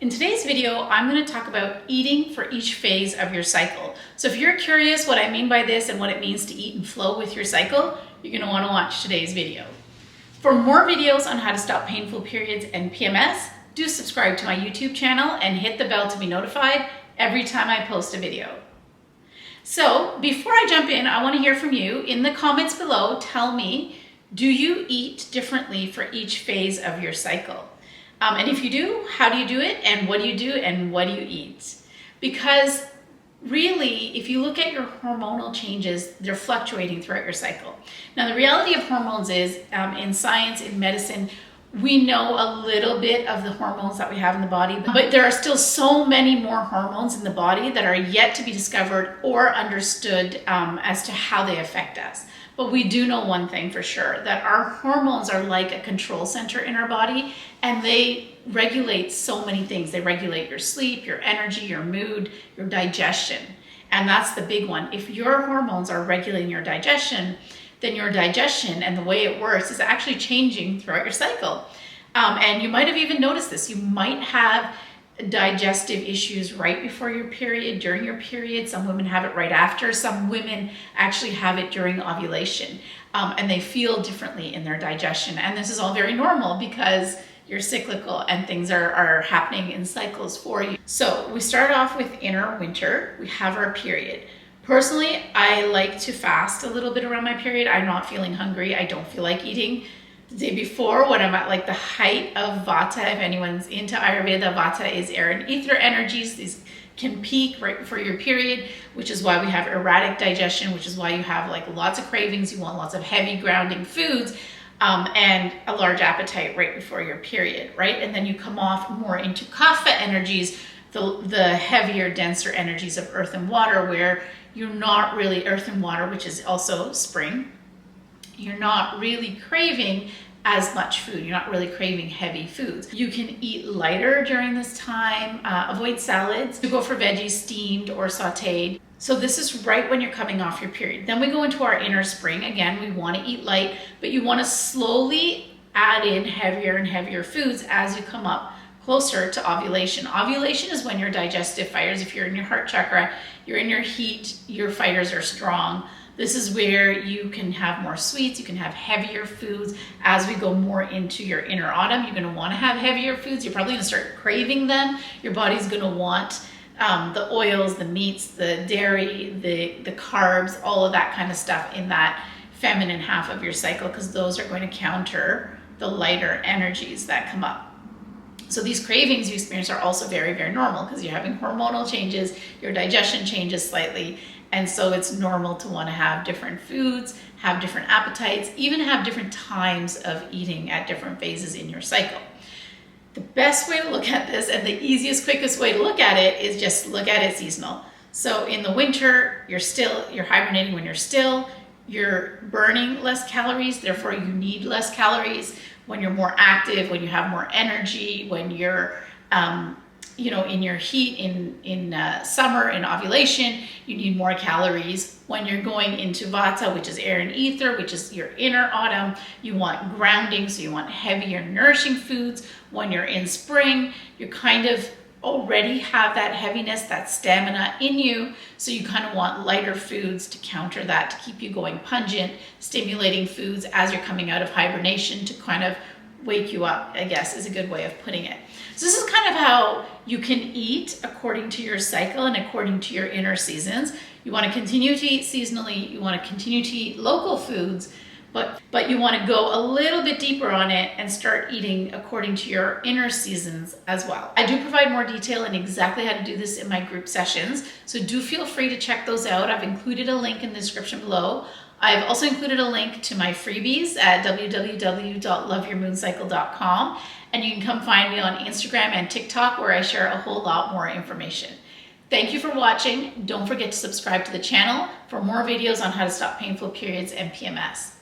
In today's video, I'm going to talk about eating for each phase of your cycle. So if you're curious what I mean by this and what it means to eat and flow with your cycle, you're going to want to watch today's video. For more videos on how to stop painful periods and PMS, do subscribe to my YouTube channel and hit the bell to be notified every time I post a video. So before I jump in, I want to hear from you. In the comments below, tell me, do you eat differently for each phase of your cycle? And if you do, how do you do it, and what do you do, and what do you eat? Because really, if you look at your hormonal changes, they're fluctuating throughout your cycle. Now, the reality of hormones is, in science, in medicine, we know a little bit of the hormones that we have in the body, but there are still so many more hormones in the body that are yet to be discovered or understood as to how they affect us. But we do know one thing for sure, that our hormones are like a control center in our body, and they regulate so many things. They regulate your sleep, your energy, your mood, your digestion. And that's the big one. If your hormones are regulating your digestion, then your digestion and the way it works is actually changing throughout your cycle. And you might have even noticed this. You might have digestive issues right before your period, during your period. Some women have it right after. Some women actually have it during ovulation, and they feel differently in their digestion. And this is all very normal because you're cyclical and things are happening in cycles for you. So we start off with inner winter. We have our period. Personally, I like to fast a little bit around my period. I'm not feeling hungry. I don't feel like eating. The day before, when I'm at like the height of Vata, if anyone's into Ayurveda, Vata is air and ether energies. These can peak right before your period, which is why we have erratic digestion, which is why you have like lots of cravings. You want lots of heavy grounding foods and a large appetite right before your period, right? And then you come off more into Kapha energies, the heavier, denser energies of earth and water, where you're not really earth and water, which is also spring. You're not really craving as much food. You're not really craving heavy foods. You can eat lighter during this time. Avoid salads. You go for veggies, steamed or sauteed. So this is right when you're coming off your period. Then we go into our inner spring. Again, we want to eat light, but you want to slowly add in heavier and heavier foods as you come up closer to ovulation. Ovulation is when your digestive fires, if you're in your heart chakra, you're in your heat, your fires are strong. This is where you can have more sweets, you can have heavier foods. As we go more into your inner autumn, you're gonna wanna have heavier foods. You're probably gonna start craving them. Your body's gonna want the oils, the meats, the dairy, the carbs, all of that kind of stuff in that feminine half of your cycle, because those are going to counter the lighter energies that come up. So these cravings you experience are also very, very normal because you're having hormonal changes, your digestion changes slightly, and so it's normal to want to have different foods, have different appetites, even have different times of eating at different phases in your cycle. The best way to look at this, and the easiest, quickest way to look at it, is just look at it seasonal. So in the winter, you're hibernating when you're still, you're burning less calories, therefore you need less calories. When you're more active, when you have more energy, when you're in your heat in summer, in ovulation, you need more calories. When you're going into Vata, which is air and ether, which is your inner autumn, you want grounding, so you want heavier, nourishing foods. When you're in spring, you kind of already have that heaviness, that stamina in you, so you kind of want lighter foods to counter that, to keep you going, pungent, stimulating foods as you're coming out of hibernation to kind of wake you up, I guess is a good way of putting it. So this is kind of how you can eat according to your cycle and according to your inner seasons. You want to continue to eat seasonally, you want to continue to eat local foods, but you want to go a little bit deeper on it and start eating according to your inner seasons as well. I do provide more detail in exactly how to do this in my group sessions, so do feel free to check those out. I've included a link in the description below. I've also included a link to my freebies at www.loveyourmooncycle.com, and you can come find me on Instagram and TikTok, where I share a whole lot more information. Thank you for watching. Don't forget to subscribe to the channel for more videos on how to stop painful periods and PMS.